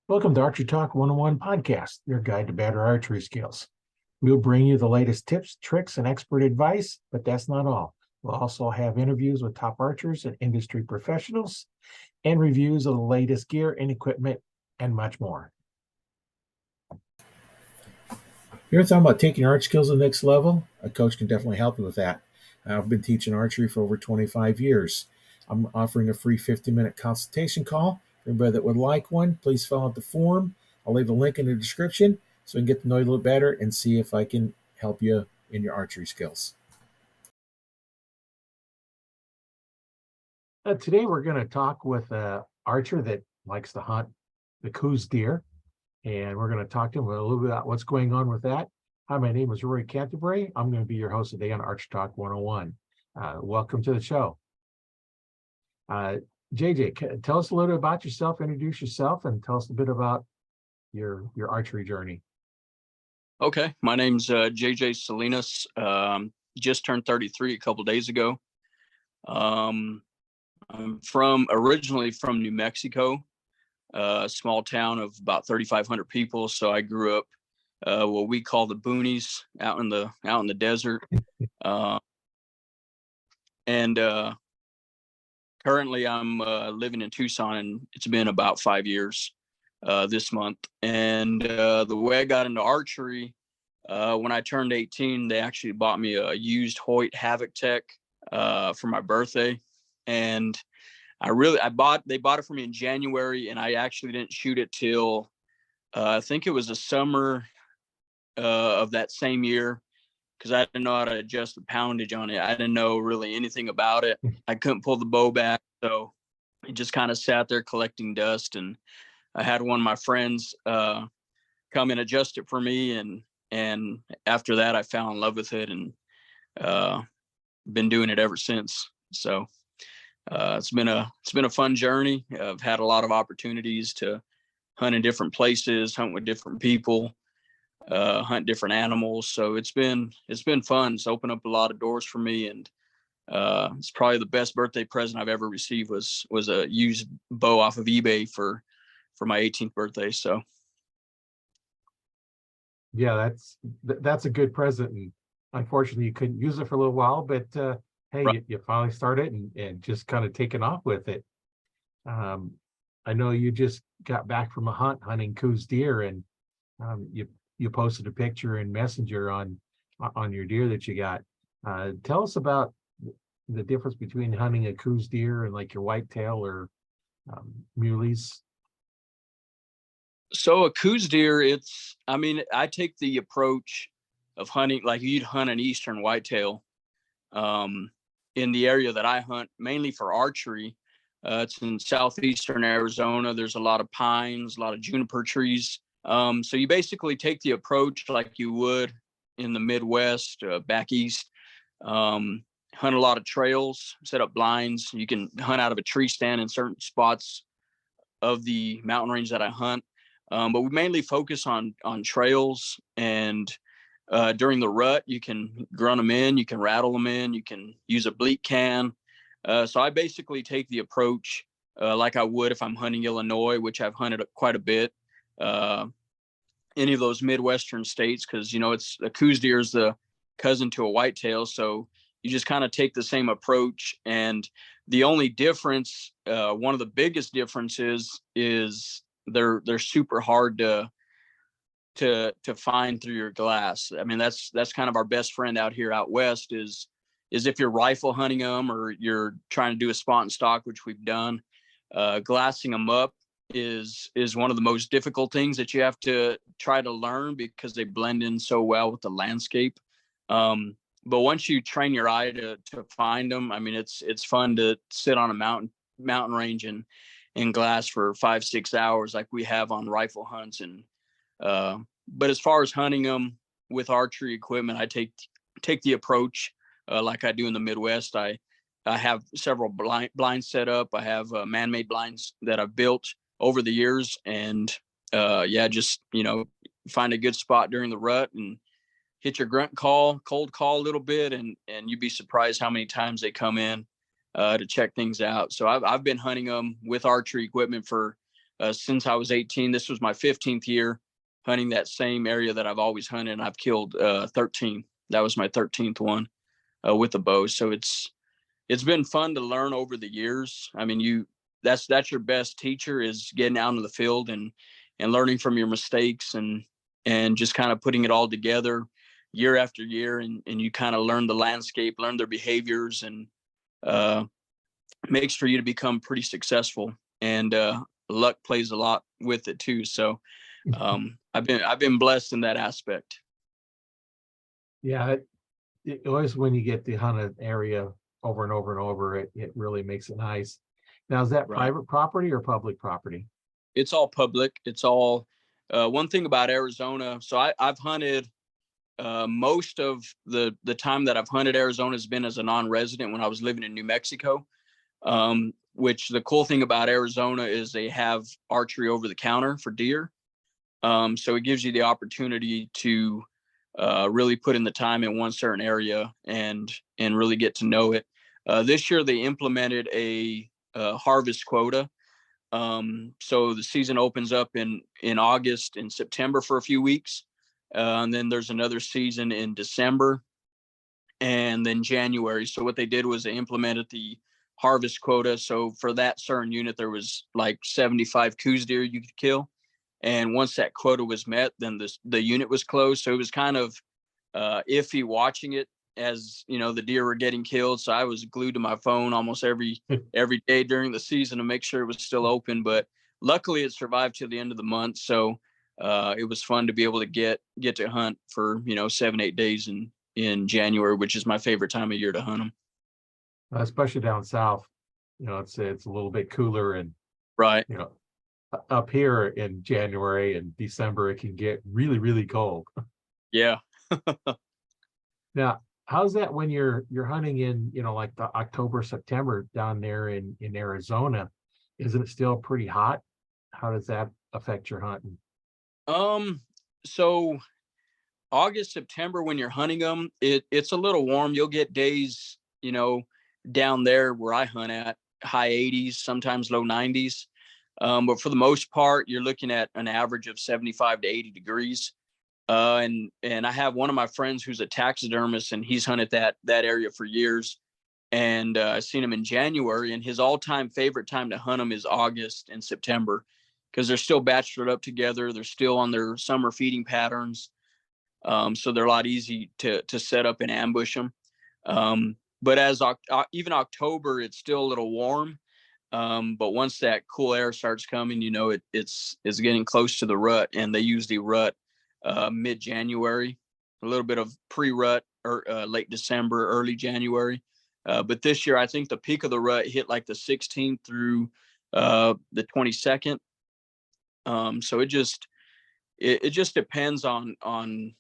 Welcome to Archery Talk 101 podcast, your guide to better archery skills. We'll bring you the latest tips, tricks, and expert advice, but that's not all. We'll also have interviews with top archers and industry professionals and reviews of the latest gear and equipment and much more. You're talking about taking archery skills to the next level? A coach can definitely help you with that. I've been teaching archery for over 25 years. I'm offering a free 50-minute consultation call. For anybody that would like one, please fill out the form. I'll leave a link in the description so we can get to know you a little better and see if I can help you in your archery skills. Today we're going to talk with an archer that likes to hunt the Coues Deer, and we're going to talk to him a little bit about what's going on with that. Hi, my name is Rory Canterbury. I'm going to be your host today on Archery Talk 101. Welcome to the show. JJ, tell us a little bit about yourself, introduce yourself, and tell us a bit about your archery journey. Okay, my name's JJ Salinas. Just turned 33 a couple days ago. I'm originally from New Mexico, a small town of about 3,500 people. So I grew up what we call the boonies, out in the desert, and currently I'm living in Tucson, and it's been about 5 years this month. And the way I got into archery, when I turned 18, they actually bought me a used Hoyt Havoc Tech for my birthday. And they bought it for me in January, and I actually didn't shoot it till I think it was the summer of that same year, because I didn't know how to adjust the poundage on it. I didn't know really anything about it. I couldn't pull the bow back, so it just kind of sat there collecting dust. And I had one of my friends come and adjust it for me, and after that, I fell in love with it, and been doing it ever since. So it's been a fun journey. I've had a lot of opportunities to hunt in different places, hunt with different people, hunt different animals. So it's been fun. It's opened up a lot of doors for me, and it's probably the best birthday present I've ever received was a used bow off of eBay for my 18th birthday. So Yeah, that's a good present, and unfortunately you couldn't use it for a little while, but hey, right. you finally started and just kind of taken off with it. I know you just got back from a hunting Coues Deer, and you posted a picture in Messenger on your deer that you got. Tell us about the difference between hunting a Coues Deer and like your whitetail or muleys. So a Coues Deer, I take the approach of hunting like you'd hunt an eastern whitetail. In the area that I hunt, mainly for archery, it's in southeastern Arizona. There's a lot of pines, a lot of juniper trees. So you basically take the approach like you would in the Midwest, back east. Hunt a lot of trails, set up blinds. You can hunt out of a tree stand in certain spots of the mountain range that I hunt. But we mainly focus on trails, and during the rut, you can grunt them in, you can rattle them in, you can use a bleat can. So I basically take the approach like I would if I'm hunting Illinois, which I've hunted quite a bit. Any of those Midwestern states, because it's a Coues Deer is the cousin to a whitetail, so you just kind of take the same approach. And the only difference, one of the biggest differences, is they're super hard to find through your glass. I mean, that's kind of our best friend out here out west is if you're rifle hunting them or you're trying to do a spot and stock, which we've done. Glassing them up is one of the most difficult things that you have to try to learn, because they blend in so well with the landscape. But once you train your eye to find them, I mean, it's fun to sit on a mountain range and glass for 5-6 hours like we have on rifle hunts. And but as far as hunting them with archery equipment, I take the approach like I do in the Midwest. I have several blinds set up. I have man-made blinds that I've built over the years, and just find a good spot during the rut and hit your grunt call, cold call a little bit, and you'd be surprised how many times they come in to check things out. So I've been hunting them with archery equipment for since I was 18. This was my 15th year hunting that same area that I've always hunted, and I've killed 13. That was my 13th one with a bow. So it's been fun to learn over the years. I mean, that's your best teacher, is getting out in the field and learning from your mistakes and just kind of putting it all together year after year. And you kind of learn the landscape, learn their behaviors, and makes for you to become pretty successful. And luck plays a lot with it too. So I've been blessed in that aspect. Yeah, it always, when you get to hunt an area over and over and over, it really makes it nice. Now, is that Right. private property or public property? It's all public. It's all one thing about Arizona. So I've hunted most of the time that I've hunted Arizona has been as a non-resident when I was living in New Mexico. Which the cool thing about Arizona is they have archery over the counter for deer. So it gives you the opportunity to really put in the time in one certain area and really get to know it. This year they implemented a harvest quota. So the season opens up in August and September for a few weeks. And then there's another season in December and then January. So what they did was they implemented the harvest quota. So for that certain unit, there was like 75 Coues deer you could kill. And once that quota was met, then the unit was closed. So it was kind of iffy watching it, as you know, the deer were getting killed. So I was glued to my phone almost every day during the season to make sure it was still open. But luckily it survived till the end of the month. So it was fun to be able to get to hunt for 7-8 days in January, which is my favorite time of year to hunt them. Especially down south, it's a little bit cooler, and Right. Up here in January and December, it can get really, really cold. Yeah. Now, how's that when you're hunting in, like the October, September down there in Arizona? Isn't it still pretty hot? How does that affect your hunting? So August, September, when you're hunting them, it's a little warm. You'll get days, down there where I hunt at high 80s, sometimes low 90s. But for the most part, you're looking at an average of 75 to 80 degrees. And I have one of my friends who's a taxidermist, and he's hunted that area for years. And I've seen him in January, and his all-time favorite time to hunt them is August and September, because they're still bachelored up together. They're still on their summer feeding patterns. So they're a lot easy to set up and ambush them. But as even October, it's still a little warm. But once that cool air starts coming, it's getting close to the rut, and they usually rut mid-January, a little bit of pre-rut or late December, early January. But this year, I think the peak of the rut hit like the 16th through the 22nd. So it just depends on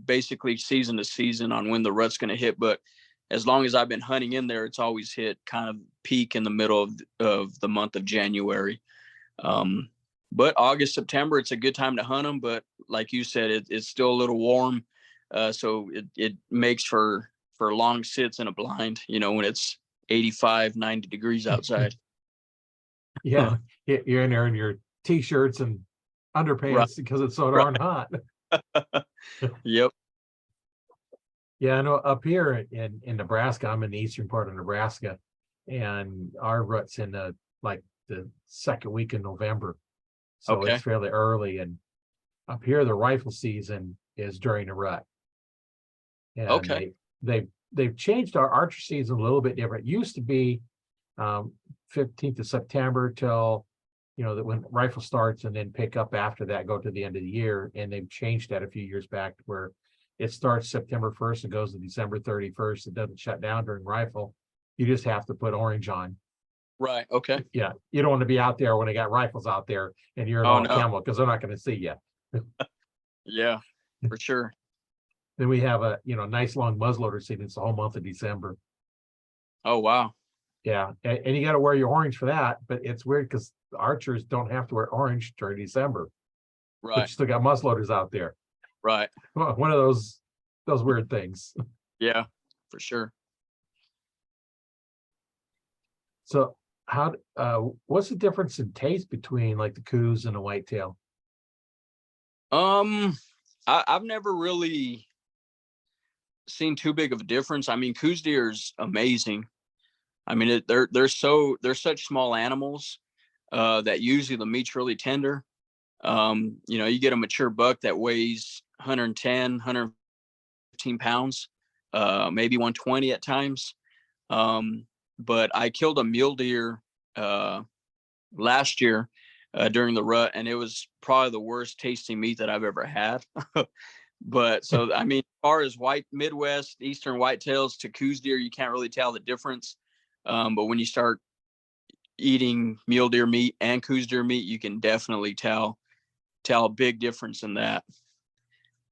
basically season to season on when the rut's going to hit. But as long as I've been hunting in there, it's always hit kind of peak in the middle of the month of January. But August, September, it's a good time to hunt them. But like you said, it's still a little warm. So it makes for long sits in a blind, when it's 85, 90 degrees outside. Yeah, you're in there in your t-shirts and underpants, right, because it's so darn hot. Yep. Yeah, I know up here in Nebraska, I'm in the eastern part of Nebraska, and our rut's in the second week in November. So It's fairly early, and up here the rifle season is during the rut. And they've changed our archery season a little bit different. It used to be 15th of September till that when rifle starts, and then pick up after that, go to the end of the year. And they've changed that a few years back where it starts September 1st and goes to December 31st. It doesn't shut down during rifle. You just have to put orange on. Right. Okay. Yeah. You don't want to be out there when they got rifles out there and you're in all camo, because they're not going to see you. Yeah, for sure. Then we have a nice long muzzleloader season. It's the whole month of December. Oh wow. Yeah, and you got to wear your orange for that. But it's weird because the archers don't have to wear orange during December. Right. But you still got muzzleloaders out there. Right. One of those weird things. Yeah, for sure. So what's the difference in taste between like the Coues and the whitetail? I've never really seen too big of a difference. I mean, Coues Deer is amazing. I mean, they're such small animals that usually the meat's really tender. You get a mature buck that weighs 110, 115 pounds, maybe 120 at times. But I killed a mule deer last year during the rut, and it was probably the worst tasting meat that I've ever had. But so, I mean, as far as Midwest, Eastern whitetails to Coues Deer, you can't really tell the difference. But when you start eating mule deer meat and Coues Deer meat, you can definitely tell a big difference in that.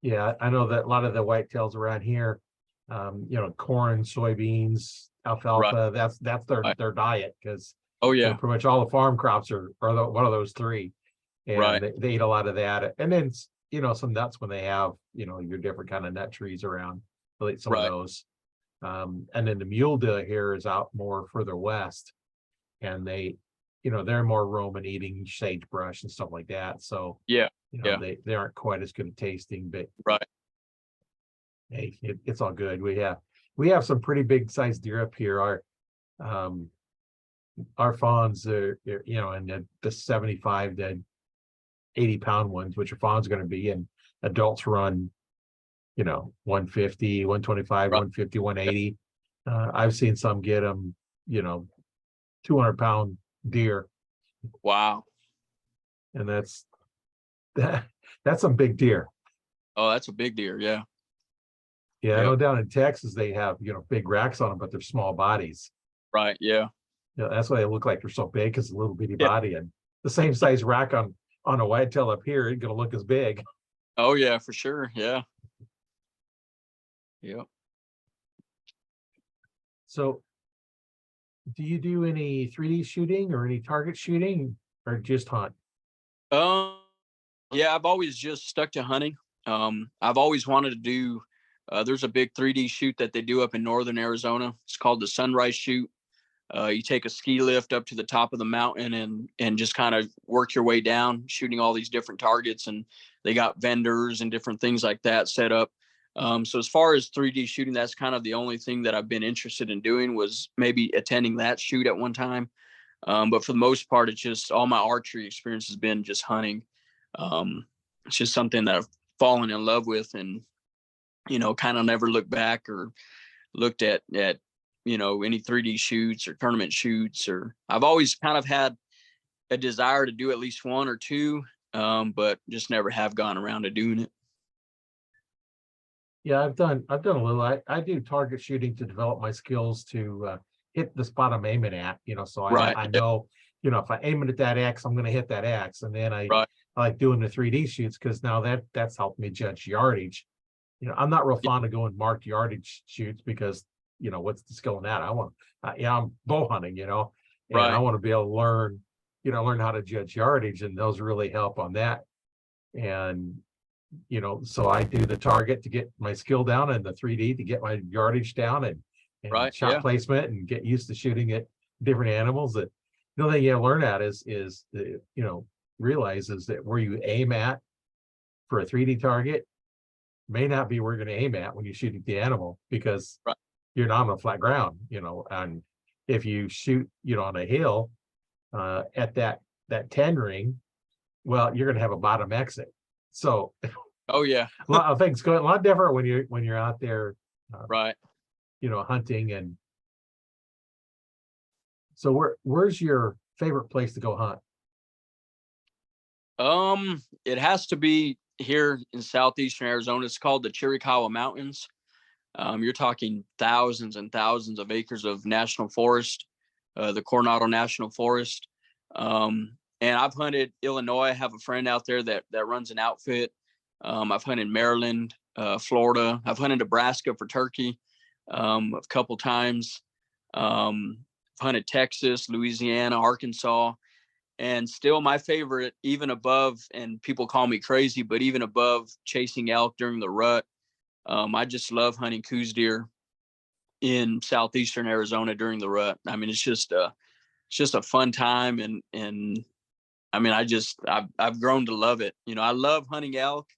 Yeah, I know that a lot of the whitetails around here, corn, soybeans, Right. alfalfa, that's Right. their diet, because Oh yeah. pretty much all the farm crops are one of those three. And Right. they eat a lot of that. And then, some nuts when they have, your different kind of nut trees around, they'll eat some of Right. those. And then the mule deer here is out more further west, and they're more roaming, eating sagebrush and stuff like that. So, Yeah. Yeah. they aren't quite as good at tasting, but Right. hey, it's all good. We have some pretty big sized deer up here. Our fawns are, and the 75 to 80-pound ones, which your fawn's going to be, and adults run, 150, 125, Right. 150, 180. I've seen some get them, 200-pound deer, Wow. and that's some big deer. Oh, that's a big deer. Yeah. Yeah, I Yep. know down in Texas they have, big racks on them, but they're small bodies. Right. Yeah. That's why they look like they're so big, because a little bitty Yeah. body, and the same size rack on a whitetail up here ain't gonna look as big. Oh yeah, for sure. Yeah. Yep. So, do you do any 3D shooting or any target shooting, or just hunt? Um, yeah, I've always just stuck to hunting. I've always wanted to do, there's a big 3D shoot that they do up in northern Arizona. It's called the Sunrise Shoot. You take a ski lift up to the top of the mountain and just kind of work your way down, shooting all these different targets. And they got vendors and different things like that set up. So as far as 3D shooting, that's kind of the only thing that I've been interested in doing, was maybe attending that shoot at one time. But for the most part, it's just all my archery experience has been just hunting. It's just something that I've fallen in love with, and kind of never looked back or looked at any 3D shoots or tournament shoots. Or I've always kind of had a desire to do at least one or two, but just never have gone around to doing it. Yeah, I've done a little. I do target shooting to develop my skills to hit the spot I'm aiming at. So Right. I Yeah. know, if I aim it at that X, I'm going to hit that X. And then I Right. like doing the 3D shoots, because now that's helped me judge yardage. I'm not real fond of going marked yardage shoots, because what's the skill in that? I'm bow hunting, and I Right. want to be able to learn how to judge yardage, and those really help on that. And so I do the target to get my skill down, and the 3D to get my yardage down, and Right. shot Yeah. placement, and get used to shooting at different animals. That the only thing you learn at is realize is that where you aim at for a 3D target may not be where you're going to aim at when you shoot at the animal, because Right. you're not on a flat ground, and if you shoot, on a hill at that 10 ring, well, you're going to have a bottom exit. So Oh yeah. a lot of things go a lot different when you're out there, Right. hunting. And so where's your favorite place to go hunt? It has to be here in southeastern Arizona. It's called the Chiricahua Mountains. You're talking thousands and thousands of acres of national forest, the Coronado National Forest. And I've hunted Illinois. I have a friend out there that runs an outfit. I've hunted Maryland, Florida. I've hunted Nebraska for turkey a couple times. I've hunted Texas, Louisiana, Arkansas. And still my favorite, even above, and people call me crazy, but even above chasing elk during the rut, I just love hunting Coues deer in southeastern Arizona during the rut. I mean, it's just just a fun time. And I mean, I've grown to love it. You know, I love hunting elk,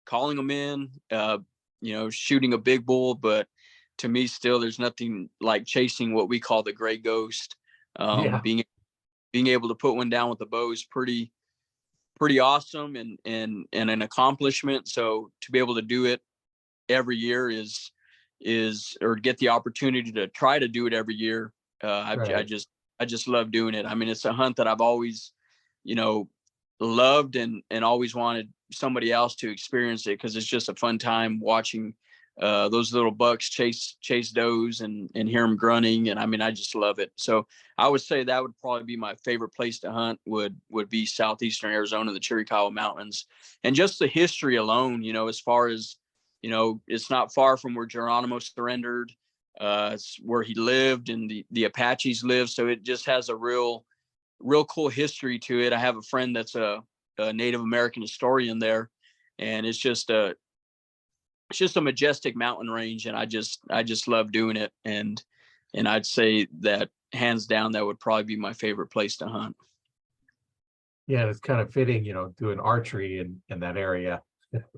calling them in, you know, shooting a big bull, but to me still, there's nothing like chasing what we call the gray ghost. Yeah, Being able to put one down with a bow is pretty awesome and an accomplishment. So to be able to do it every year is or get the opportunity to try to do it every year. right. I just love doing it. I mean, it's a hunt that I've always, you know, loved and always wanted somebody else to experience it, because it's just a fun time watching those little bucks chase does and hear them grunting. And I mean, I just love it. So I would say that would probably be my favorite place to hunt would be southeastern Arizona, the Chiricahua Mountains. And just the history alone, you know, as far as, you know, it's not far from where Geronimo surrendered. It's where he lived and the Apaches lived. So it just has a real cool history to it. I have a friend that's a Native American historian there, and it's just a majestic mountain range, and I just love doing it. And I'd say that hands down, that would probably be my favorite place to hunt. Yeah, it's kind of fitting, you know, doing archery in that area.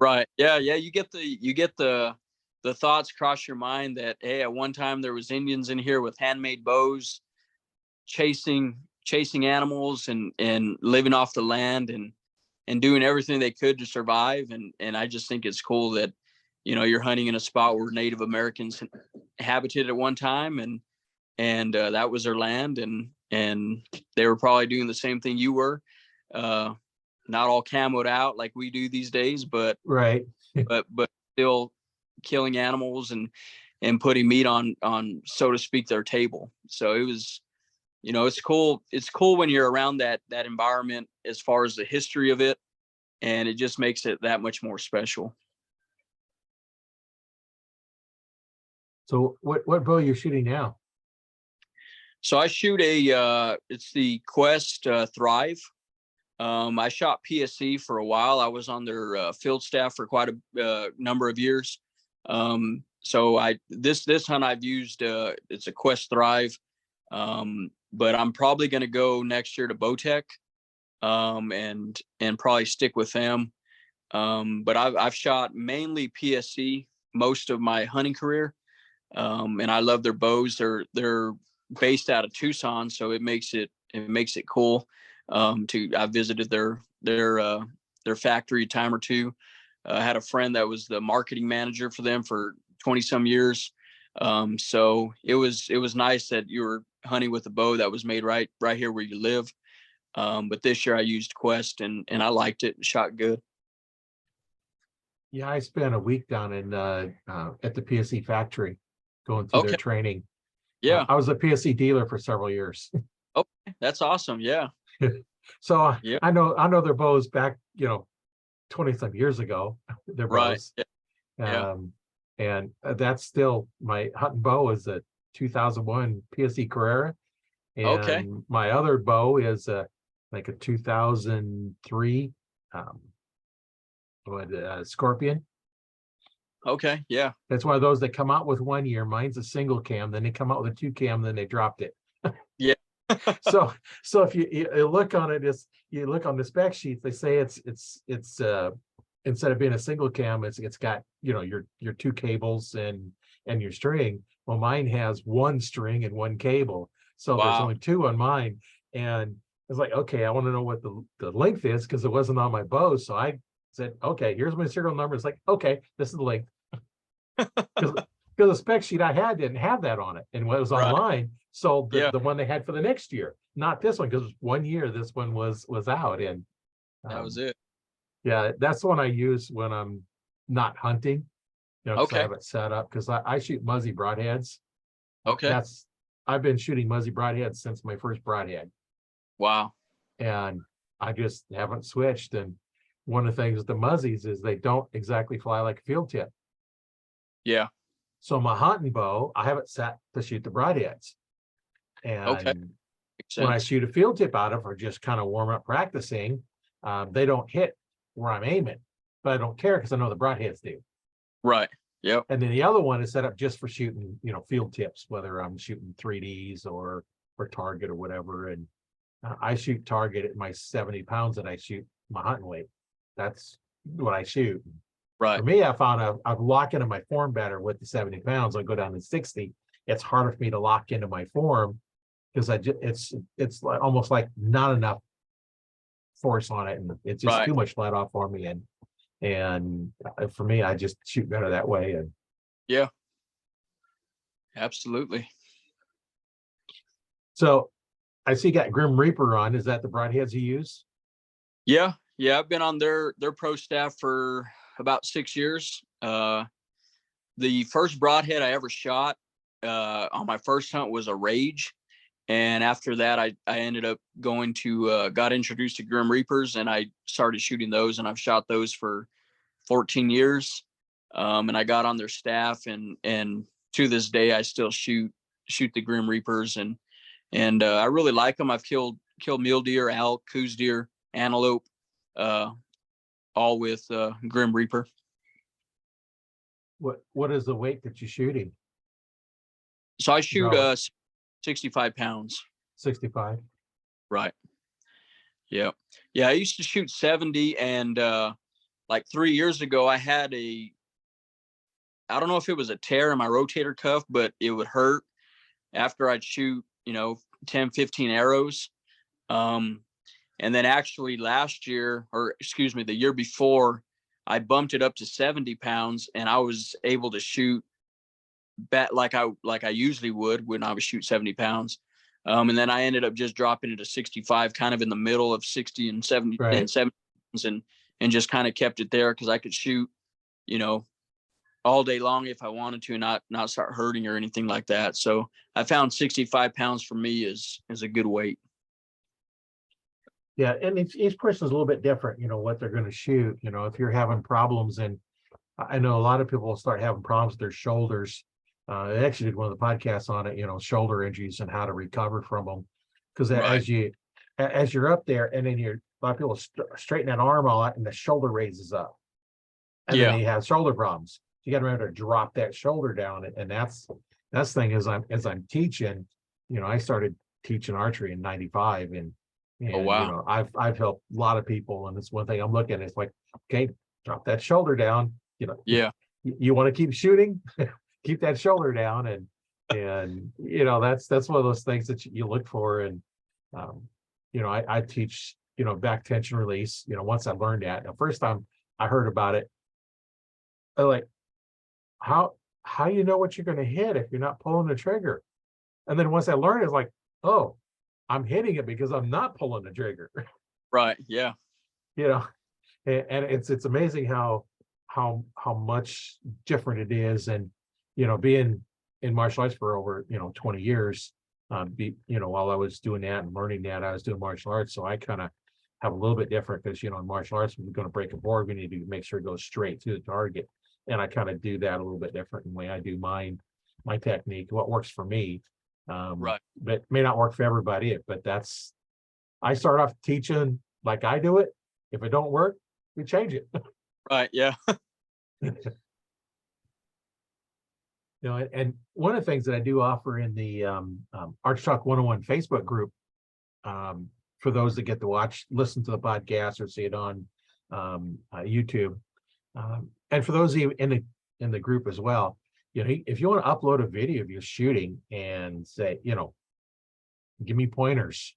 Right. Yeah. You get the thoughts cross your mind that, hey, at one time there was Indians in here with handmade bows, chasing animals and living off the land and doing everything they could to survive. And I just think it's cool that, you know, you're hunting in a spot where Native Americans habited at one time, and that was their land, and they were probably doing the same thing you were, not all camoed out like we do these days, but Right. but still killing animals and putting meat on, so to speak, their table. So it was, you know, it's cool when you're around that environment as far as the history of it, and it just makes it that much more special. So what bow you're shooting now? So I shoot it's the Coues Thrive. I shot PSC for a while. I was on their field staff for quite a number of years. So this hunt I've used, it's a Coues Thrive. But I'm probably going to go next year to Bowtech, and probably stick with them. But I've shot mainly PSC most of my hunting career. And I love their bows. They're based out of Tucson, so it makes it cool. I visited their factory a time or two. I had a friend that was the marketing manager for them for 20 some years. So it was nice that you were hunting with a bow that was made right here where you live. But this year I used Coues and I liked it and shot good. Yeah, I spent a week down in at the PSC factory going through their Okay. training. Yeah. I was a PSC dealer for several years. Okay. That's awesome. Yeah. So Yeah. I know their bows back, you know, 20 some years ago, their Right. bows. Yeah. And that's still my hunting bow is a 2001 PSC Carrera. Okay. And my other bow is like a 2003 Scorpion. Okay. Yeah. That's one of those that come out with 1 year. Mine's a single cam, then they come out with a 2 cam, then they dropped it. Yeah. So if you look on it, you look on the spec sheet, they say it's instead of being a single cam, it's got, you know, your 2 cables and your string. Well, mine has 1 string and 1 cable, so there's Wow. only 2 on mine. And it's like, okay, I want to know what the length is, because it wasn't on my bow. So I said, okay, here's my serial number. It's like, okay, this is the length. Because the spec sheet I had didn't have that on it, and what was Right. online sold Yeah. the one they had for the next year, not this one, because 1 year this one was out. And That was it. yeah, that's the one I use when I'm not hunting, you know, because I Okay. have it set up, because I shoot Muzzy broadheads. Okay. I've been shooting Muzzy broadheads since my first broadhead, Wow. and I just haven't switched. And one of the things with the Muzzies is they don't exactly fly like a field tip. Yeah. So my hunting bow, I have it set to shoot the broadheads. And Okay. Makes when I sense. shoot a field tip out of, or just kind of warm up practicing, they don't hit where I'm aiming, but I don't care because I know the broadheads do. Right. Yep. And then the other one is set up just for shooting, you know, field tips, whether I'm shooting 3Ds or or target or whatever. And I shoot target at my 70 pounds and I shoot my hunting weight. That's what I shoot. Right. For me, I found I've locked into my form better with the 70 pounds. I go down to 60. It's harder for me to lock into my form because it's like almost like not enough force on it, and it's just Right. too much let off for me. And for me, I just shoot better that way. And Yeah, absolutely. so I see you got Grim Reaper on. Is that the broadheads you use? Yeah. Yeah. I've been on their pro staff for about 6 years. The first broadhead I ever shot on my first hunt was a Rage. And after that, I ended up going to, got introduced to Grim Reapers, and I started shooting those, and I've shot those for 14 years. And I got on their staff, and to this day, I still shoot the Grim Reapers, and I really like them. I've killed mule deer, elk, Coues deer, antelope, all with Grim Reaper. What is the weight that you're shooting? So I shoot No. 65 pounds. 65. Right. Yeah. Yeah. I used to shoot 70, and like 3 years ago, I had I don't know if it was a tear in my rotator cuff, but it would hurt after I'd shoot, 10, 15 arrows. And then actually last year, or excuse me, the year before, I bumped it up to 70 pounds, and I was able to shoot bat like I usually would when I would shoot 70 pounds. And then I ended up just dropping it to 65, kind of in the middle of 60 and 70 Right. and 70, and just kind of kept it there because I could shoot, all day long if I wanted to, and not start hurting or anything like that. So I found 65 pounds for me is a good weight. Yeah, and each person is a little bit different, what they're going to shoot. If you're having problems, and I know a lot of people will start having problems with their shoulders. I actually did one of the podcasts on it, shoulder injuries and how to recover from them. Because Right. as you're up there, and then a lot of people straighten that arm out, and the shoulder raises up, and then Yeah. they have shoulder problems. You got to remember to drop that shoulder down, and that's the thing. As I'm teaching, I started teaching archery in '95, and Oh, wow. I've helped a lot of people, and it's one thing I'm looking at. It's like, okay, drop that shoulder down. Yeah. You want to keep shooting, keep that shoulder down, and that's one of those things that you look for. And I teach back tension release. Once I learned that, the first time I heard about it, I like how you know what you're going to hit if you're not pulling the trigger. And then once I learned, it's like, oh, I'm hitting it because I'm not pulling the trigger. Right. Yeah. And it's amazing how much different it is. And being in martial arts for over 20 years, while I was doing that and learning that, I was doing martial arts, so I kind of have a little bit different, because in martial arts, when we're going to break a board, we need to make sure it goes straight to the target, and I kind of do that a little bit different in the way I do my technique, what works for me. Right. But may not work for everybody. But I start off teaching like I do it. If it don't work, we change it. Right. Yeah. And one of the things that I do offer in the Arch Talk 101 Facebook group, for those that get to listen to the podcast or see it on YouTube, and for those of you in the group as well, if you want to upload a video of you shooting and say, give me pointers,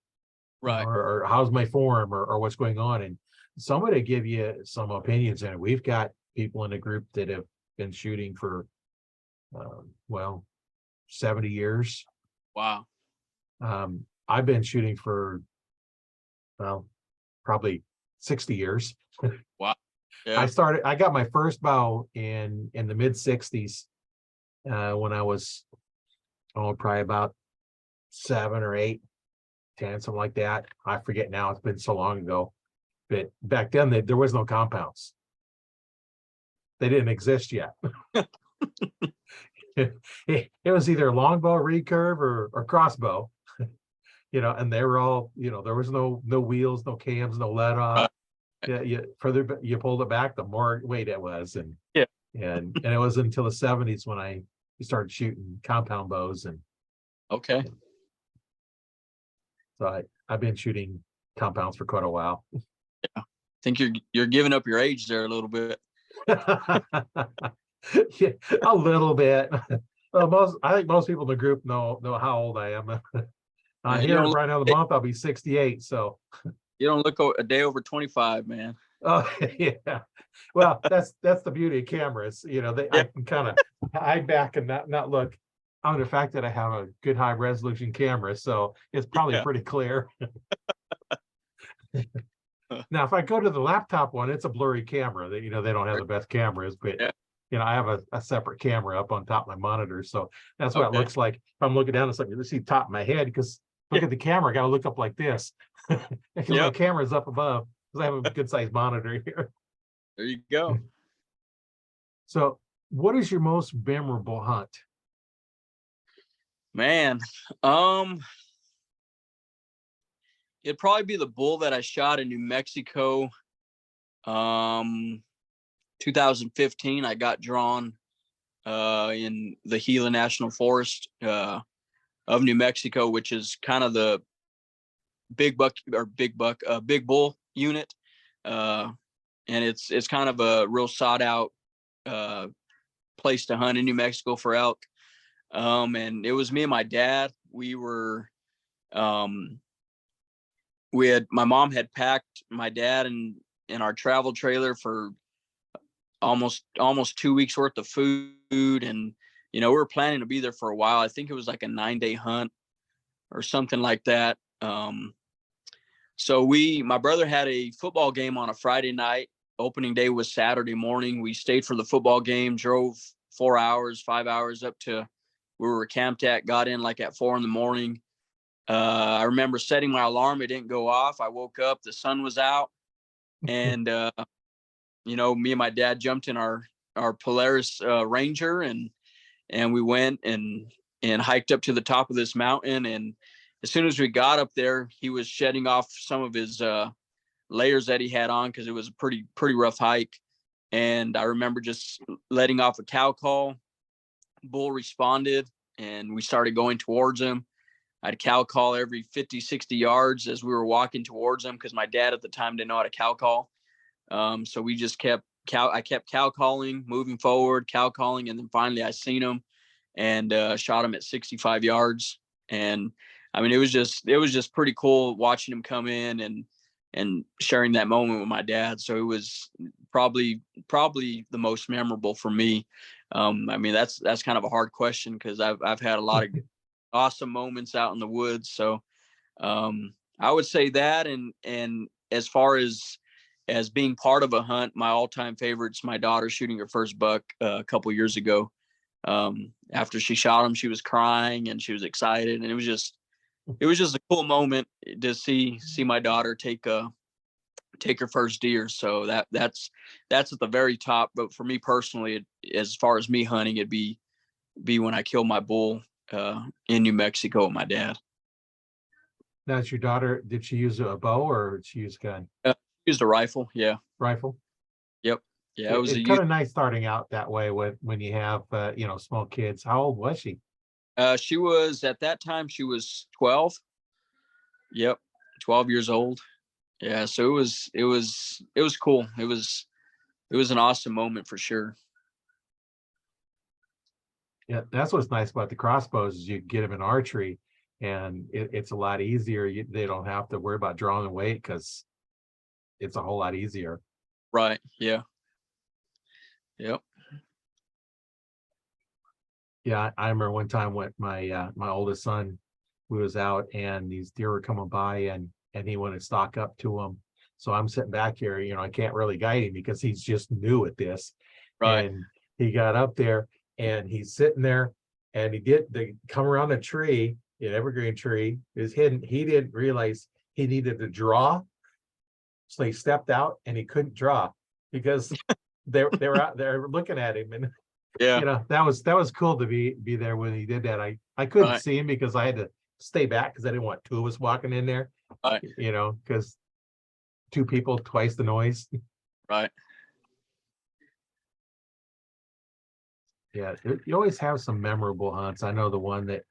Right. or how's my form, or what's going on, and somebody give you some opinions. And we've got people in the group that have been shooting for 70 years. Wow. I've been shooting for probably 60 years. Wow. Yeah. I got my first bow in the mid 60s, when I was probably about 7 or 8, 10, something like that. I forget now, it's been so long ago. But back then there was no compounds. They didn't exist yet. It was either longbow, recurve, or crossbow, and they were all, there was no wheels, no cams, no let off. Yeah, further you pulled it back, the more weight it was. And Yeah. and it was until the 70s when I started shooting compound bows. And Okay. So I've been shooting compounds for quite a while. I think you're giving up your age there a little bit. Yeah, a little bit. Well, I think most people in the group know how old I am. You Here don't look, right now of the month I'll be 68. So you don't look a day over 25, man. oh yeah. Well, that's the beauty of cameras. Yeah. I can kind of hide back and not look on the fact that I have a good high resolution camera, so it's probably Yeah. pretty clear. Now, if I go to the laptop one, it's a blurry camera. They don't have the best cameras, but Yeah. I have a separate camera up on top of my monitor, so that's what it Okay. looks like. If I'm looking down, it's like you see the top of my head because look Yeah. at the camera. I got to look up like this because my Yep. camera's up above because I have a good sized monitor here. There you go. So, what is your most memorable hunt? Man, it'd probably be the bull that I shot in New Mexico. 2015, I got drawn in the Gila National Forest of New Mexico, which is kind of the big bull unit. And it's kind of a real sought out place to hunt in New Mexico for elk. And it was me and my dad. My mom had packed my dad in our travel trailer for almost 2 weeks worth of food. And, we were planning to be there for a while. I think it was like a 9-day hunt or something like that. So my brother had a football game on a Friday night. Opening day was Saturday morning. We stayed for the football game, drove 4 hours, 5 hours up to where we were camped at, got in like at 4 a.m. I remember setting my alarm. It didn't go off. I woke up, the sun was out, and, me and my dad jumped in our Polaris Ranger and we went and hiked up to the top of this mountain. And as soon as we got up there, he was shedding off some of his layers that he had on because it was a pretty rough hike. And I remember just letting off a cow call. Bull responded and we started going towards him. I'd cow call every 50, 60 yards as we were walking towards him because my dad at the time didn't know how to cow call. So we just I kept cow calling, moving forward, cow calling, and then finally I seen him and shot him at 65 yards. And I mean, it was just pretty cool watching him come in and sharing that moment with my dad. So it was probably the most memorable for me. I mean, that's kind of a hard question because I've had a lot of awesome moments out in the woods. So I would say that, and as far as being part of a hunt, my all-time favorite's my daughter shooting her first buck a couple years ago. After she shot him, she was crying and she was excited, and it was just a cool moment to see my daughter take her first deer. So that's at the very top. But for me personally, as far as me hunting, it'd be when I kill my bull in New Mexico with my dad. Now, it's your daughter. Did she use a bow or did she use a gun? Used a rifle. Yeah. Rifle. Yep. Yeah. It was it's kind of nice starting out that way when you have small kids. How old was she? She was at that time. She was 12. Yep, 12 years old. Yeah. So it was cool. It was an awesome moment for sure. Yeah, that's what's nice about the crossbows is you get them in archery, and it's a lot easier. They don't have to worry about drawing the weight because it's a whole lot easier. Right. Yeah. Yep. Yeah, I remember one time when my oldest son, we was out and these deer were coming by and he wanted to stalk up to them. So I'm sitting back here, I can't really guide him because he's just new at this. Right. And he got up there and he's sitting there and they come around a tree, an evergreen tree is hidden. He didn't realize he needed to draw. So he stepped out and he couldn't draw because they were out there looking at him. And Yeah. that was cool to be there when he did that. I couldn't Right. see him because I had to stay back because I didn't want two of us walking in there. Right. Because two people, twice the noise. Right. Yeah, you always have some memorable hunts. I know the one that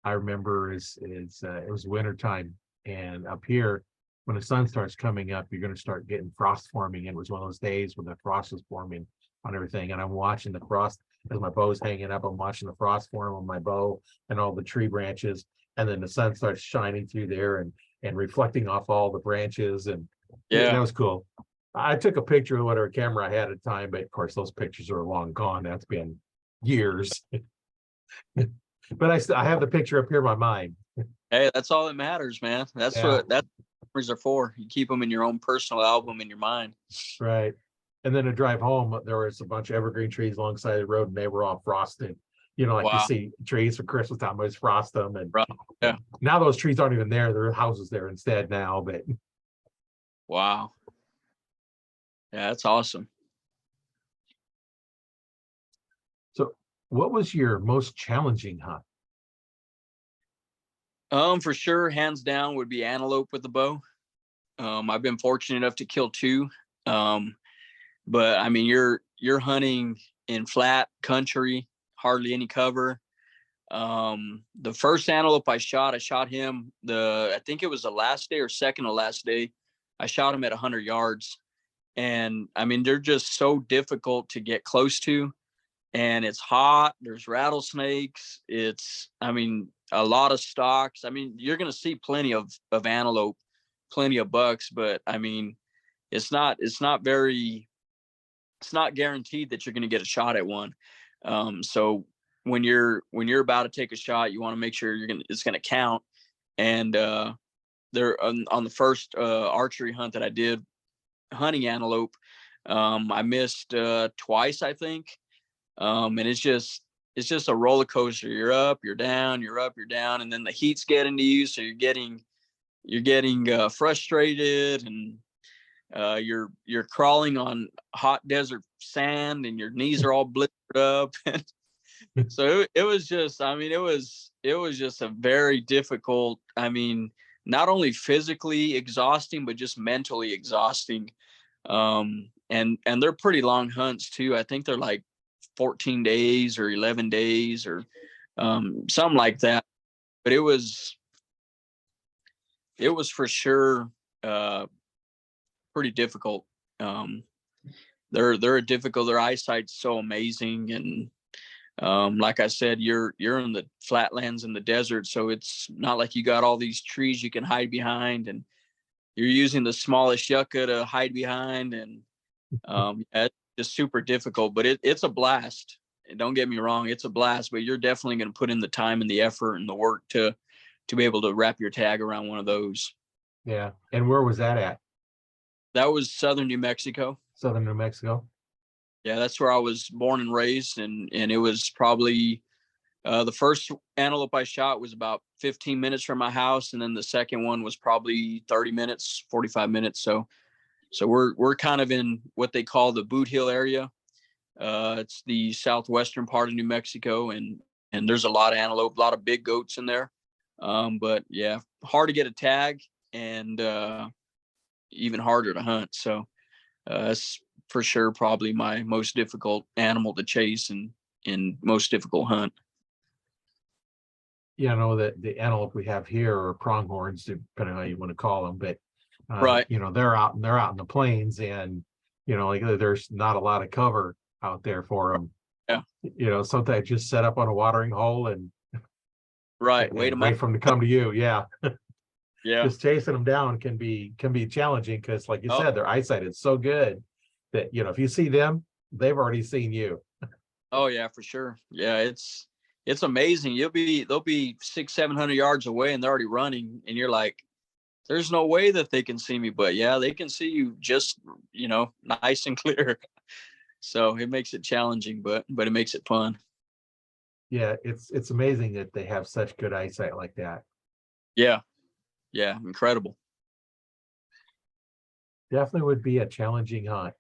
I remember is it was wintertime And up here, when the sun starts coming up, you're going to start getting frost forming. It was one of those days when the frost was forming on everything. And I'm watching the frost as my bow's hanging up. I'm watching the frost form on my bow and all the tree branches. And then the sun starts shining through there and reflecting off all the branches. And that Yeah. was cool. I took a picture with whatever camera I had at the time, but of course those pictures are long gone. That's been years. But I have the picture up here in my mind. Hey, that's all that matters, man. That's Yeah, what memories are for. You keep them in your own personal album in your mind. right. And then to drive home, there was a bunch of evergreen trees alongside the road, and they were all frosted. Like you Wow. see trees for Christmas time, always frost them. And Right. Yeah. now those trees aren't even there. There are houses there instead now. But Wow. Yeah, that's awesome. so what was your most challenging hunt? For sure, hands down would be antelope with the bow. I've been fortunate enough to kill 2. But I mean, you're hunting in flat country, hardly any cover. The first antelope I shot him I think it was the last day or second to last day. I shot him at 100 yards. And I mean, they're just so difficult to get close to. And it's hot. There's rattlesnakes. I mean, a lot of stalks. I mean, you're going to see plenty of antelope, plenty of bucks, but I mean, it's not guaranteed that you're going to get a shot at one. So when you're about to take a shot, you want to make sure it's going to count. And there on the first archery hunt that I did hunting antelope, I missed twice, I think. And it's just a roller coaster. You're up, you're down, you're up, you're down, and then the heat's getting to you, so you're getting frustrated, and you're crawling on hot desert sand, and your knees are all blistered up. So it was just, I mean, it was just a very difficult, I mean, not only physically exhausting, but just mentally exhausting. And they're pretty long hunts too. I think they're like 14 days or 11 days or something like that. But it was for sure pretty difficult. They're difficult. Their eyesight's so amazing, and like I said, you're in the flatlands in the desert, so it's not like you got all these trees you can hide behind, and you're using the smallest yucca to hide behind, and it's just super difficult. But it's a blast. Don't get me wrong, it's a blast. But you're definitely going to put in the time and the effort and the work to be able to wrap your tag around one of those. Yeah. And where was that at? That was southern New Mexico. Southern New Mexico. Yeah, that's where I was born and raised, and it was probably the first antelope I shot was about 15 minutes from my house, and then the second one was probably 30 minutes, 45 minutes. So we're kind of in what they call the Boot Hill area. It's the southwestern part of New Mexico, and there's a lot of antelope, a lot of big goats in there. But yeah, hard to get a tag, and even harder to hunt. So it's for sure probably my most difficult animal to chase and most difficult hunt. Yeah, I know that the antelope we have here are pronghorns, depending on how you want to call them, but Right. they're out in the plains, and like there's not a lot of cover out there for them. Yeah. Sometimes just set up on a watering hole and Right. Wait a minute. wait for them to come to you. Yeah. Yeah. Just chasing them down can be challenging, because like you said, their eyesight is so good that if you see them, they've already seen you. Oh yeah, for sure. Yeah, it's amazing. They'll be 600-700 yards away, and they're already running, and you're like, there's no way that they can see me. But yeah, they can see you just nice and clear. So it makes it challenging, but it makes it fun. Yeah, it's amazing that they have such good eyesight like that. Yeah. Yeah, incredible. Definitely would be a challenging hunt.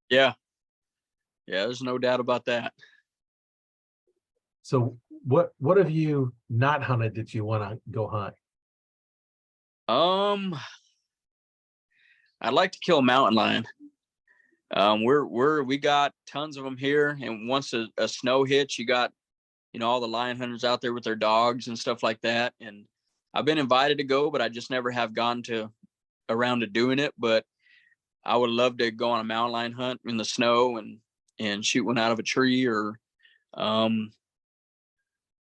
Yeah. Yeah, there's no doubt about that. So what have you not hunted that you want to go hunt? I'd like to kill a mountain lion. We got tons of them here, and once a snow hits, you got all the lion hunters out there with their dogs and stuff like that, and I've been invited to go, but I just never have gone around to doing it. But I would love to go on a mountain lion hunt in the snow and shoot one out of a tree, or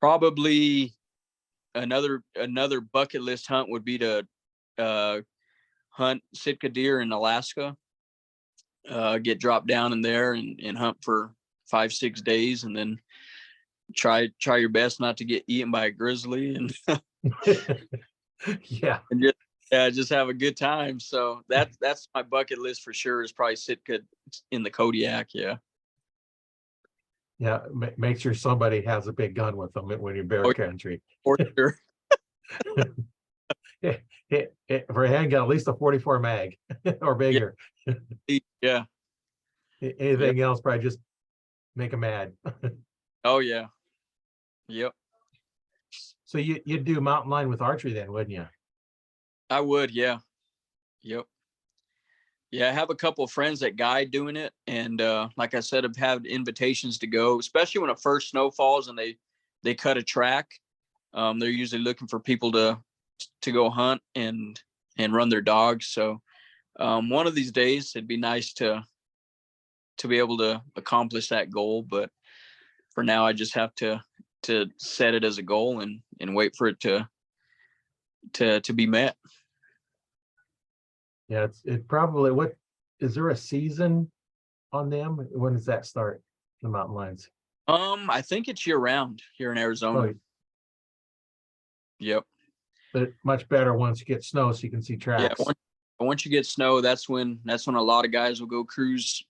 probably another bucket list hunt would be to hunt Sitka deer in Alaska. Get dropped down in there and hunt for 5-6 days, and then try your best not to get eaten by a grizzly, and Yeah. and just have a good time. So that's my bucket list for sure, is probably Sitka in the Kodiak. Yeah. Yeah. Make sure somebody has a big gun with them when you're bear country. For sure. For a handgun, at least a 44 mag or bigger. Yeah. Anything else, probably just make them mad. Oh yeah. Yep. So you'd do mountain lion with archery then, wouldn't you? I would. Yeah. Yep. Yeah. I have a couple of friends that guide doing it. And like I said, I've had invitations to go, especially when a first snow falls and they cut a track. They're usually looking for people to go hunt and run their dogs. So one of these days it'd be nice to be able to accomplish that goal. But for now, I just have to set it as a goal and wait for it to be met. Yeah, it probably, what is there a season on them? When does that start, the mountain lions? I think it's year round here in Arizona. Oh, yep. but much better once you get snow so you can see tracks. Yeah, once you get snow, that's when a lot of guys will go cruise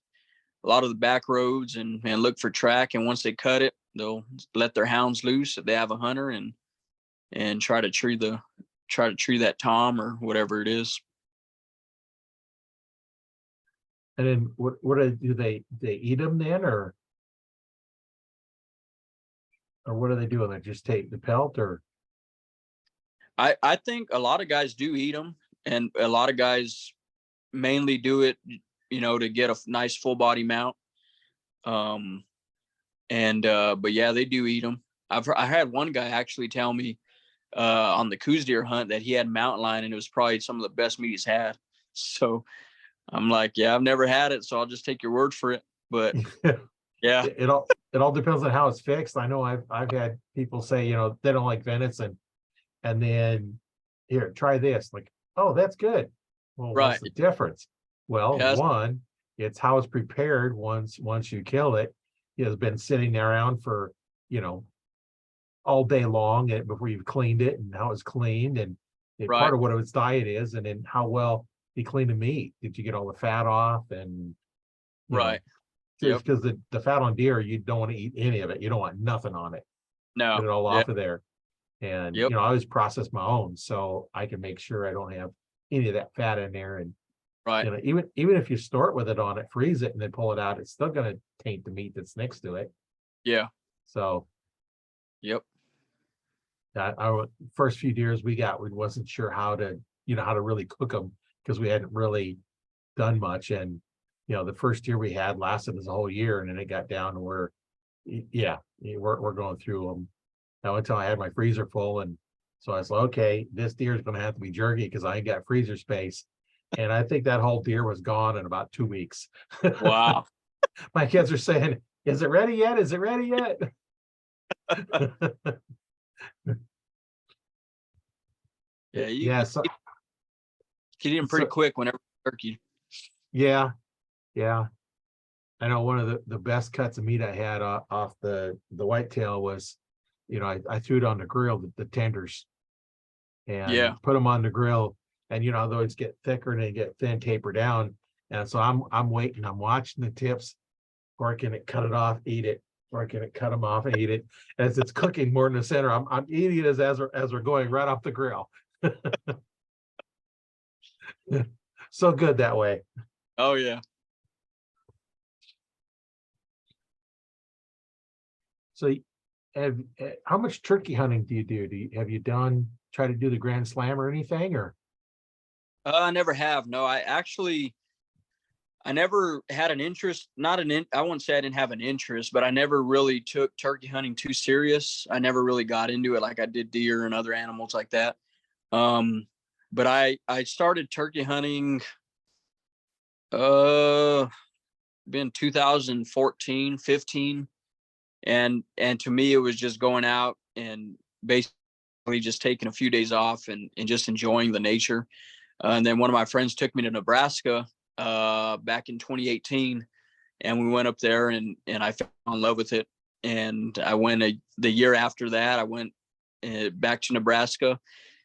a lot of the back roads and look for track. And once they cut it, they'll let their hounds loose if they have a hunter and try to tree that tom or whatever it is. And then what do they eat them then, or what do they do? They just take the pelt, or? I think a lot of guys do eat them, and a lot of guys mainly do it, to get a nice full body mount. But yeah, they do eat them. I had one guy actually tell me on the Coues Deer hunt that he had mountain lion, and it was probably some of the best meat he's had. So I'm like, yeah, I've never had it, so I'll just take your word for it. But yeah, it all depends on how it's fixed. I know I've had people say, they don't like venison, and then here, try this. Like, oh, that's good. Well, right. What's the difference? Well, yes. One, it's how it's prepared once you kill it. It has been sitting around for, all day long before you've cleaned it, and how it's cleaned, and right. part of what its diet is, and then how well you clean the meat. Did you get all the fat off? And right. Just because the fat on deer, you don't want to eat any of it. You don't want nothing on it. No. Get it all off of there. And Yep. I always process my own, so I can make sure I don't have any of that fat in there. And right. Even if you store it with it on it, freeze it, and then pull it out, it's still going to taint the meat that's next to it. Yeah. So yep. Our first few deers we wasn't sure how to really cook them, because we hadn't really done much. And the first deer we had lasted us a whole year, and then it got down to where we're going through them now until I had my freezer full. And so I said, okay, this deer is going to have to be jerky because I ain't got freezer space. And I think that whole deer was gone in about 2 weeks. Wow. My kids are saying, is it ready yet? Is it ready yet? Yeah, so, get in pretty quick whenever turkey. Yeah. I know one of the best cuts of meat I had off the whitetail was, I threw it on the grill, the tenders, and put them on the grill, and those get thicker and they get thin, taper down. And so I'm waiting, I'm watching the tips, working it, cut it off, eat it, working it, cut them off, and eat it. As it's cooking more in the center, I'm eating it as we're going right off the grill. So good that way. Oh yeah. So how much turkey hunting do you do? Have you try to do the Grand Slam or anything, or? I never have. No, I never had an interest, I wouldn't say I didn't have an interest, but I never really took turkey hunting too serious. I never really got into it like I did deer and other animals like that. But I started turkey hunting, uh, been 2014, 15. And to me, it was just going out and basically just taking a few days off and just enjoying the nature. And then one of my friends took me to Nebraska, back in 2018, and we went up there and I fell in love with it. And I went the year after that, I went back to Nebraska.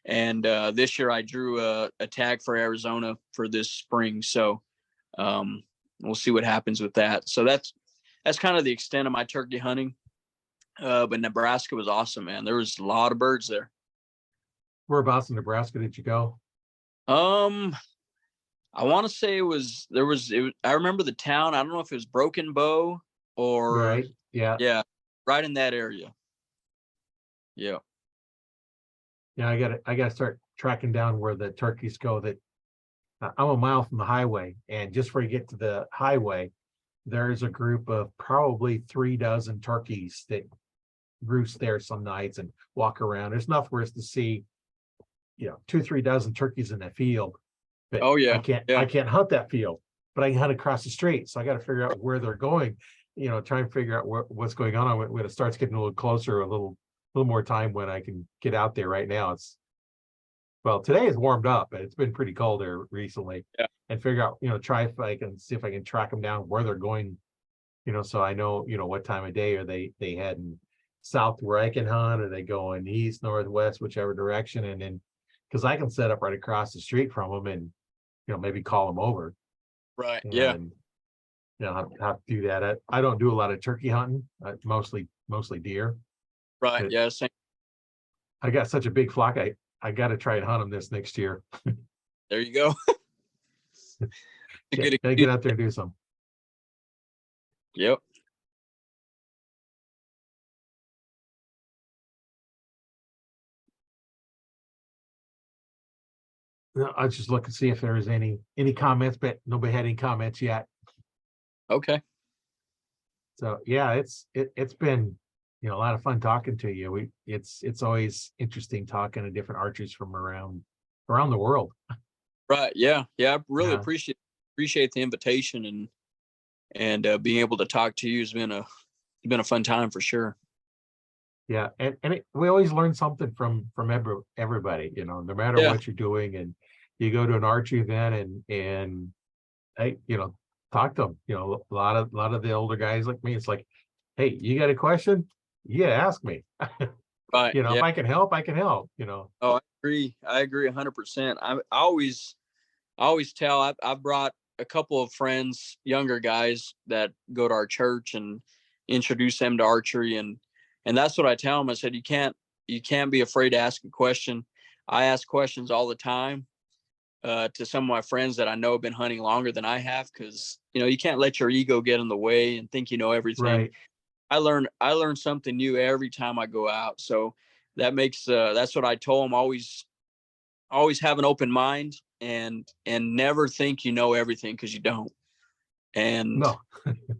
And this year I drew a tag for Arizona for this spring. So we'll see what happens with that. So that's kind of the extent of my turkey hunting. But Nebraska was awesome, man. There was a lot of birds there. Whereabouts in Nebraska did you go? Um, I want to say I remember the town. I don't know if it was Broken Bow or, Right. Yeah. yeah, right in that area. Yeah. Yeah. I gotta start tracking down where the turkeys go. That I'm a mile from the highway, and just before you get to the highway, there's a group of probably 3 dozen turkeys that roost there some nights and walk around. There's enough for us to see, 2, 3 dozen turkeys in a field, but Oh I yeah. can't Yeah. I can't hunt that field, but I can hunt across the street. So I got to figure out where they're going, try and figure out what's going on when it starts getting a little closer, a little more time when I can get out there. Right now, well, today it's warmed up, but it's been pretty cold there recently. Yeah. And figure out, try if I can see if I can track them down where they're going, so I know, what time of day are they heading south where I can hunt, or they going east, northwest, whichever direction. And then, because I can set up right across the street from them and, maybe call them over Right. Yeah. and, have to do that. I don't do a lot of turkey hunting, mostly deer, Right. but Yeah. Same. I got such a big flock. I got to try and hunt them this next year. There you go. A good Gotta excuse. get out there and do some. Yep. I was just looking to see if there was any comments, but nobody had any comments yet. Okay. So yeah, it's been, a lot of fun talking to you. It's always interesting talking to different archers from around the world. Right. Yeah. Yeah. I really Yeah, appreciate the invitation, and being able to talk to you has been a fun time for sure. yeah, and we always learn something from everybody. No matter Yeah. what you're doing, and you go to an archery event and hey, talk to them. A lot of the older guys like me. It's like, hey, you got a question? Yeah, ask me. Right. If Yeah. I can help, I can help. Oh, I agree 100%. I always tell, I've brought a couple of friends, younger guys that go to our church, and introduce them to archery. And that's what I tell them. I said, you can't be afraid to ask a question. I ask questions all the time, to some of my friends that I know have been hunting longer than I have. Cause you can't let your ego get in the way and think you know everything. Right. I learn something new every time I go out. So that's what I told them. Always have an open mind, and never think you know everything, because you don't. And No.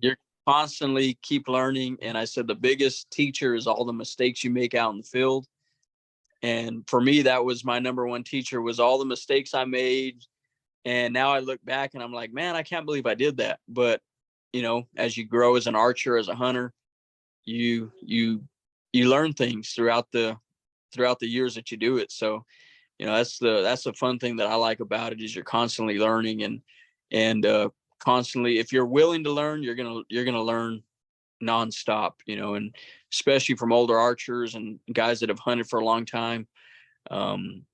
you're constantly keep learning. And I said the biggest teacher is all the mistakes you make out in the field. And for me, that was my number one teacher, was all the mistakes I made. And now I look back and I'm like, man, I can't believe I did that. But as you grow as an archer, as a hunter, you learn things throughout the years that you do it. So that's the fun thing that I like about it, is you're constantly learning, and constantly, if you're willing to learn, you're gonna learn nonstop. And especially from older archers and guys that have hunted for a long time. um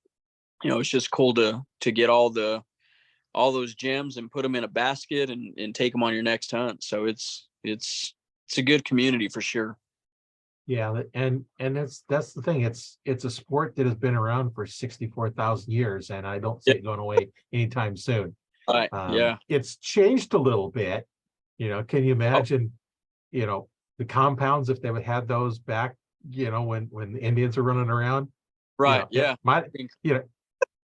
it's just cool to get all those gems and put them in a basket, and take them on your next hunt. So it's a good community for sure. Yeah, and that's the thing. It's a sport that has been around for 64,000 years, and I don't see Yeah. it going away anytime soon. All right. Yeah. It's changed a little bit. Can you Oh, imagine, the compounds if they would had those back, when the Indians are running around, right. Yeah. might,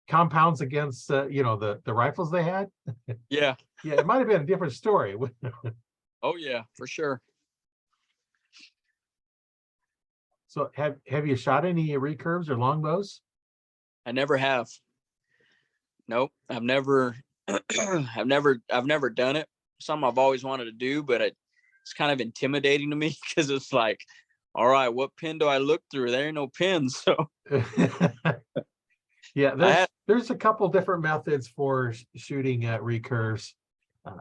compounds against, the rifles they had. Yeah. Yeah, it might have been a different story. Oh yeah, for sure. So have you shot any recurves or longbows? I never have. Nope. I've never, I've never done it. Something I've always wanted to do, but it's kind of intimidating to me because it's like, all right, what pin do I look through? There ain't no pins. So Yeah, there's a couple different methods for shooting at recurves.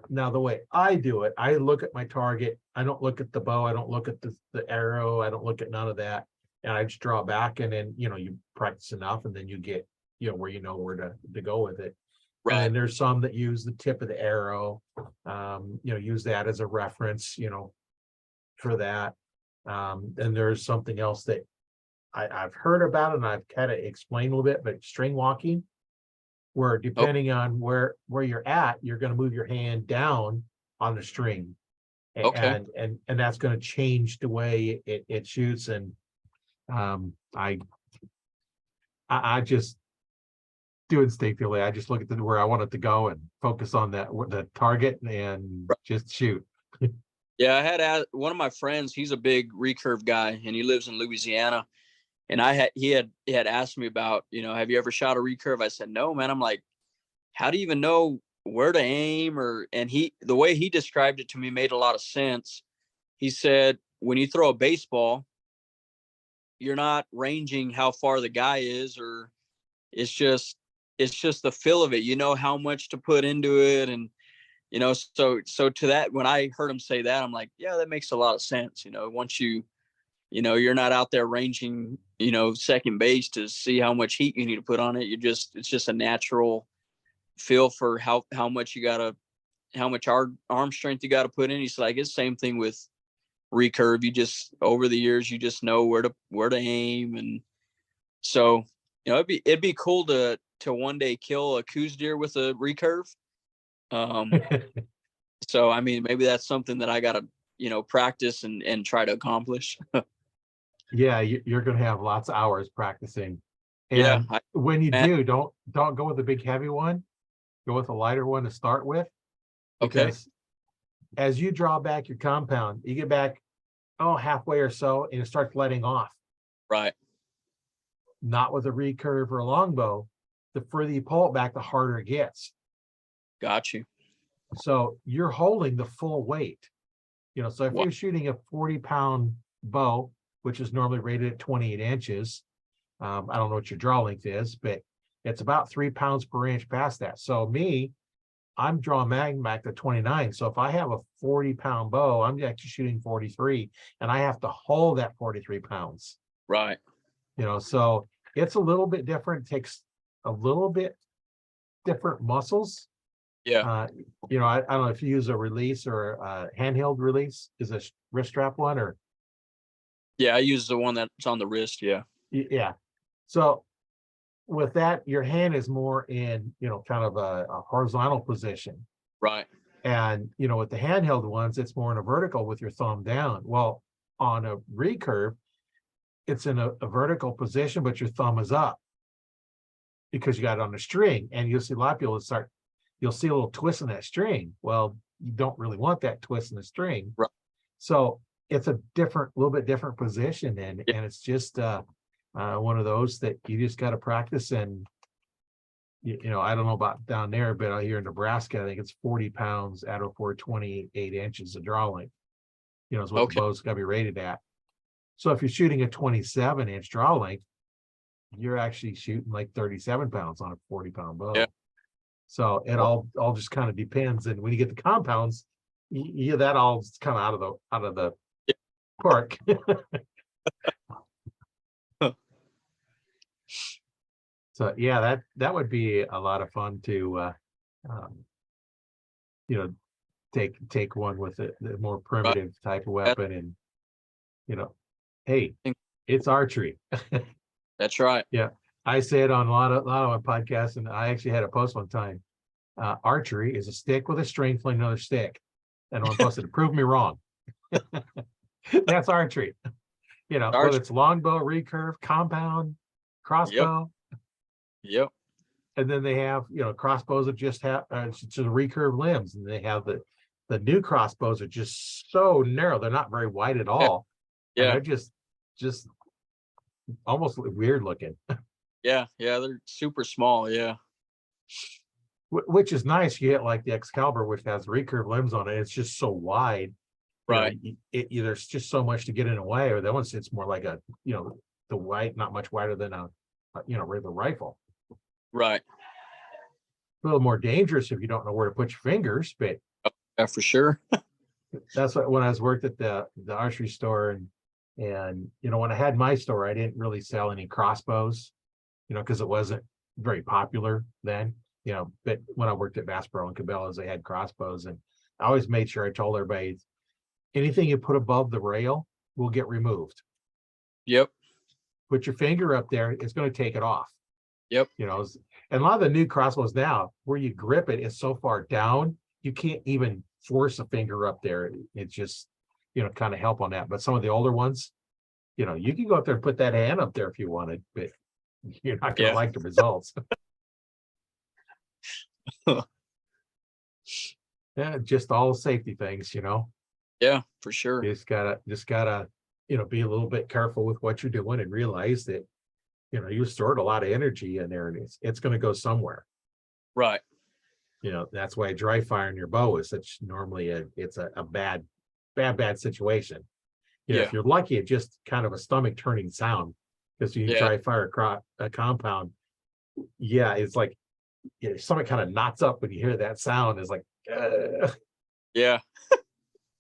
Now, the way I do it, I look at my target. I don't look at the bow. I don't look at the arrow. I don't look at none of that. And I just draw back, and then, you practice enough, and then you get, where where to go with it. And then right. there's some that use the tip of the arrow, use that as a reference, for that. And there's something else that I've heard about it, and I've kind of explained a little bit, but string walking, where Oh, depending on where you're at, you're going to move your hand down on the string, okay. and that's going to change the way it shoots. And I just do instinctively. I just look at where I want it to go and focus on the target and just shoot. Yeah, I had one of my friends. He's a big recurve guy, and he lives in Louisiana. And he had asked me about, have you ever shot a recurve? I said, no, man. I'm like, how do you even know where to aim? And the way he described it to me made a lot of sense. He said, when you throw a baseball, you're not ranging how far the guy is, or it's just the feel of it. You know how much to put into it. And, so to that, when I heard him say that, I'm like, yeah, that makes a lot of sense. Once you're not out there ranging, second base to see how much heat you need to put on it. It's just a natural feel for how much arm strength you got to put in. He's like, it's the same thing with recurve. You just, over the years, you just know where to aim. And so, it'd be cool to one day kill a Coues deer with a recurve. So, I mean, maybe that's something that I got to, practice and try to accomplish. Yeah, you're going to have lots of hours practicing. Yeah. And when you do, don't go with a big heavy one. Go with a lighter one to start with, Okay. because as you draw back your compound, you get back halfway or so, and it starts letting off. Right. Not with a recurve or a longbow. The further you pull it back, the harder it gets. Got you. So you're holding the full weight. So if Wow. you're shooting a 40-pound bow, which is normally rated at 28 inches, I don't know what your draw length is, but it's about 3 pounds per inch past that. So I'm drawing mag back to 29. So if I have a 40-pound bow, I'm actually shooting 43, and I have to hold that 43 pounds. Right. So it's a little bit different. It takes a little bit different muscles. Yeah. I don't know if you use a release or a handheld release. Is a wrist strap one, or? Yeah, I use the one that's on the wrist. Yeah. Yeah. So with that, your hand is more in, kind of a horizontal position. Right. And, with the handheld ones, it's more in a vertical with your thumb down. Well, on a recurve, it's in a vertical position, but your thumb is up because you got it on the string. And you'll see a lot of people you'll see a little twist in that string. Well, you don't really want that twist in the string. Right. So it's a little bit different position. And it's just one of those that you just got to practice. And, I don't know about down there, but out here in Nebraska, I think it's 40 pounds at or 28 inches of draw length, is what the bow's got to be rated at. So if you're shooting a 27-inch draw length, you're actually shooting like 37 pounds on a 40-pound bow. Yeah. So it all just kind of depends. And when you get the compounds, that all kind of out of the park. So yeah, that would be a lot of fun to take one with the more primitive type of weapon. And hey, it's archery. That's right. Yeah, I say it on a lot of my podcasts, and I actually had a post one time. Archery is a stick with a string playing another stick, and I posted to prove me wrong. That's archery. Whether it's longbow, recurve, compound, crossbow. Yep. And then they have, crossbows that just have just recurve limbs, and they have the new crossbows are just so narrow; they're not very wide at all. Yeah. And they're just almost weird looking. Yeah, yeah, they're super small. Yeah, Which is nice. You get like the Excalibur, which has recurve limbs on it. It's just so wide. right, There's just so much to get in the way. Or that one's it's more like the white, not much wider than regular rifle. right. A little more dangerous if you don't know where to put your fingers, but Yeah, for sure. that's what when I was worked at the archery store and when I had my store, I didn't really sell any crossbows, because it wasn't very popular then, but when I worked at Bass Pro and Cabela's, they had crossbows, and I always made sure I told everybody anything you put above the rail will get removed. Yep, Put your finger up there, it's going to take it off. yep. And a lot of the new crossbows now, where you grip it is so far down, you can't even force a finger up there. It's just, kind of help on that. But some of the older ones, you can go up there and put that hand up there if you wanted, but you're not going to Yeah, like the results. Yeah, just all safety things, yeah, for sure. you just gotta, be a little bit careful with what you're doing and realize that, you stored a lot of energy in there, and it's going to go somewhere. Right. That's why dry firing your bow is such normally it's a bad situation. Yeah, If you're lucky, it's just kind of a stomach turning sound, because you yeah, dry fire across a compound. Yeah, it's like stomach kind of knots up when you hear that sound. It's like, yeah,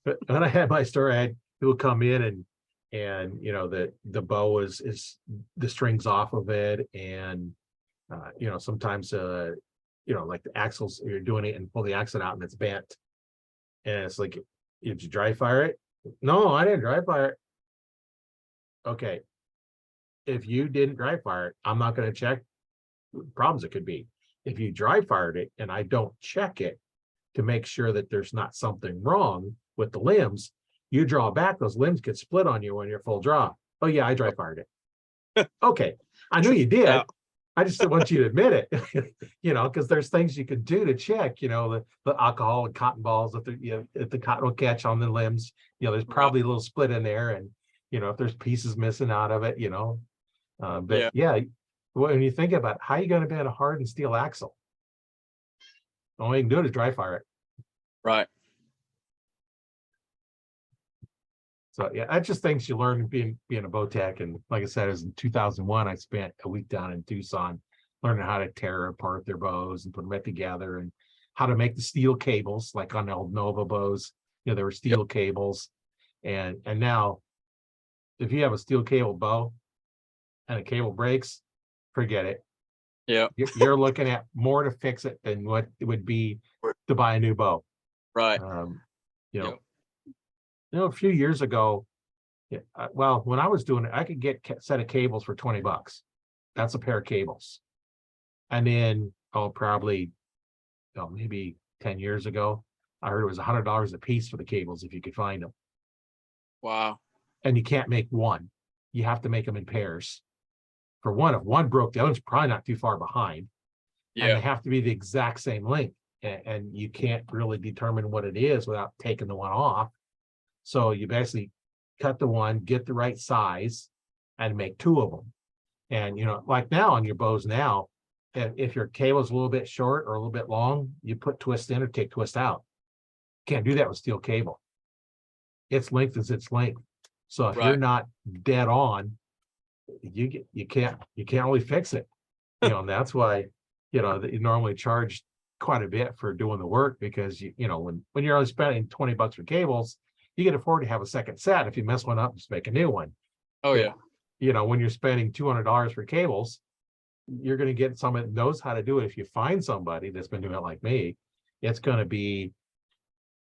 but when I had my store, I had people come in and the bow is the strings off of it, and sometimes like the axles, you're doing it and pull the axle out and it's bent, and it's like, did you dry fire it? No, I didn't dry fire it. Okay, if you didn't dry fire it, I'm not going to check problems it could be. If you dry fired it and I don't check it to make sure that there's not something wrong with the limbs, you draw back, those limbs get split on you when you're full draw. Oh yeah, I dry fired it. Okay, I knew you did. yeah, I just didn't want you to admit it, because there's things you could do to check, the alcohol and cotton balls, if the cotton will catch on the limbs, there's probably a little split in there, and if there's pieces missing out of it, but yeah, yeah, when you think about how you going to bend a hardened steel axle, the only you can do it is dry fire it. right. So yeah, that's just things you learn being a bow tech. And like I said, it was in 2001, I spent a week down in Tucson learning how to tear apart their bows and put them back together, and how to make the steel cables, like on the old Nova bows, there were steel Yep. cables. And now if you have a steel cable bow and a cable breaks, forget it. Yeah, You're looking at more to fix it than what it would be to buy a new bow. right. You know, Yep. a few years ago, well, when I was doing it, I could get a set of cables for $20. That's a pair of cables. And then, probably, maybe 10 years ago, I heard it was $100 a piece for the cables if you could find them. Wow. And you can't make one. You have to make them in pairs. For one, if one broke, the other one's probably not too far behind. And Yeah, they have to be the exact same length. And you can't really determine what it is without taking the one off. So you basically cut the one, get the right size, and make two of them. And, like now on your bows now, if your cable is a little bit short or a little bit long, you put twist in or take twist out. Can't do that with steel cable. Its length is its length. So if you're right. not dead on, you can't really fix it. And that's why, that you normally charge quite a bit for doing the work, because when you're only spending $20 for cables, you can afford to have a second set. If you mess one up, just make a new one. Oh But, yeah, when you're spending $200 for cables, you're going to get someone that knows how to do it. If you find somebody that's been doing it like me, it's going to be,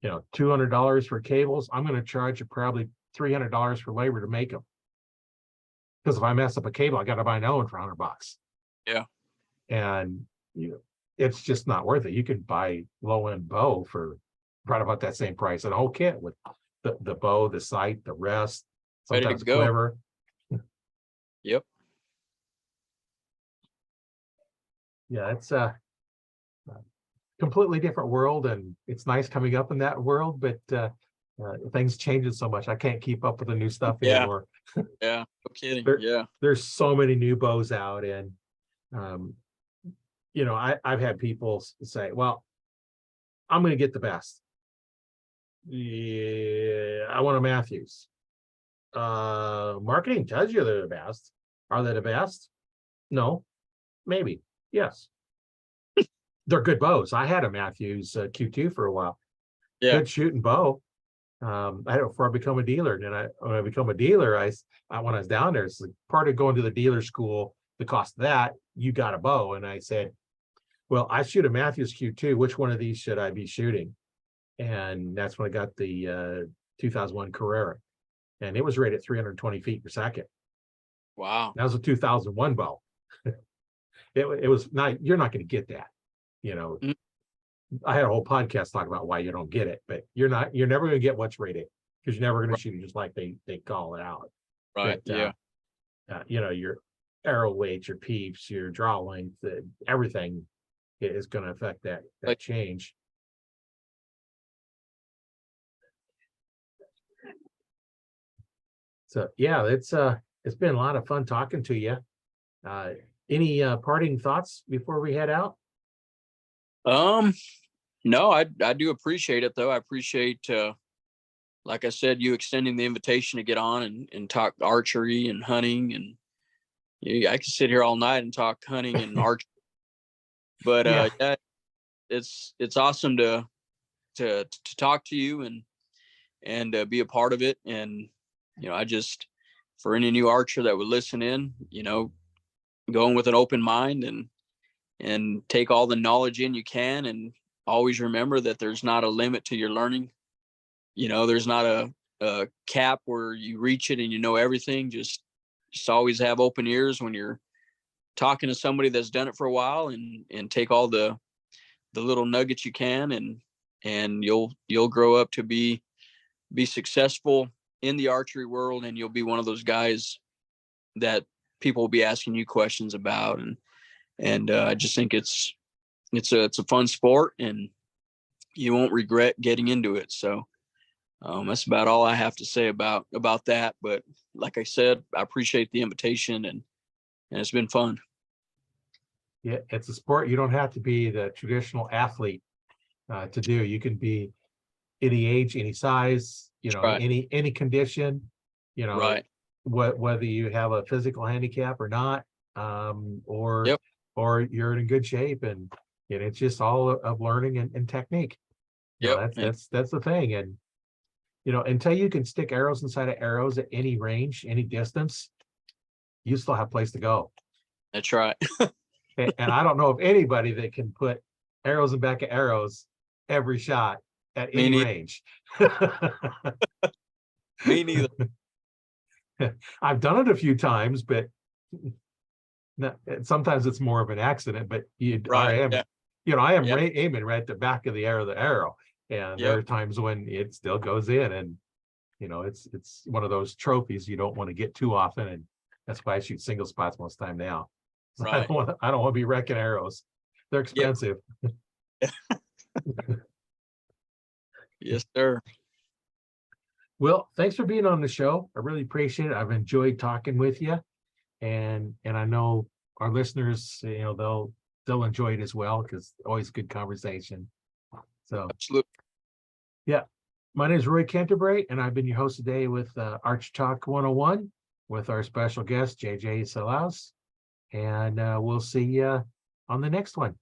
$200 for cables. I'm going to charge you probably $300 for labor to make them. Because if I mess up a cable, I got to buy another one for $100. yeah, And it's just not worth it. You could buy low end bow for right about that same price, and a whole kit with the bow, the sight, the rest, ready to sometimes a go. quiver. Yep. Yeah, it's a completely different world, and it's nice coming up in that world, but things changing so much. I can't keep up with the new stuff Yeah, anymore. yeah. No kidding. There, Yeah, there's so many new bows out, and Um, I've had people say, well, I'm going to get the best. Yeah, I want a Matthews. Marketing tells you they're the best. Are they the best? No, maybe. Yes. They're good bows. I had a Matthews Q2 for a while. Yeah. Good shooting bow. I had it before I become a dealer. And then when I become a dealer, when I was down there, it's like part of going to the dealer school, the cost of that, you got a bow. And I said, well, I shoot a Matthews Q2. Which one of these should I be shooting? And that's when I got the 2001 Carrera. And it was rated 320 feet per second. Wow. That was a 2001 bow. It was not, you're not going to get that. Mm. I had a whole podcast talking about why you don't get it, but you're never going to get what's rated because you're never going to shoot it just like they call it out. Right. But, Yeah. Your arrow weight, your peeps, your draw length, everything is going to affect that change. So yeah, it's been a lot of fun talking to you. Any parting thoughts before we head out? No, I do appreciate it though. I appreciate, like I said, you extending the invitation to get on and talk archery and hunting, and yeah, I could sit here all night and talk hunting and archery. But yeah, it's awesome to talk to you and be a part of it. And I just, for any new archer that would listen in, going with an open mind and take all the knowledge in you can, and always remember that there's not a limit to your learning. There's not a cap where you reach it and you know everything. Just always have open ears when you're talking to somebody that's done it for a while, and take all the little nuggets you can, and you'll grow up to be successful in the archery world, and you'll be one of those guys that people will be asking you questions about. And I just think it's a fun sport, and you won't regret getting into it. So that's about all I have to say about that. But like I said, I appreciate the invitation, and it's been fun. Yeah, it's a sport you don't have to be the traditional athlete to do. You can be any age, any size, Right. any condition, Right. whether you have a physical handicap or not, or Yep. or you're in good shape, and it's just all of learning and technique. Yep. That's the thing. And until you can stick arrows inside of arrows at any range, any distance, you still have a place to go. That's right. And I don't know of anybody that can put arrows in back of arrows every shot at Me any neither. range. Me neither. I've done it a few times, but sometimes it's more of an accident. But Right. I am, Yeah. I am Yep. aiming right at the back of the arrow, and there are times when it still goes in, and it's one of those trophies you don't want to get too often, and that's why I shoot single spots most of the time now. Right. I don't want to be wrecking arrows. They're expensive. Yep. Yes, sir. Well, thanks for being on the show. I really appreciate it. I've enjoyed talking with you, and I know our listeners, they'll enjoy it as well, because always good conversation. So, Absolutely. yeah, my name is Roy Canterbury, and I've been your host today with Arch Talk 101 with our special guest JJ Salinas, and we'll see you on the next one.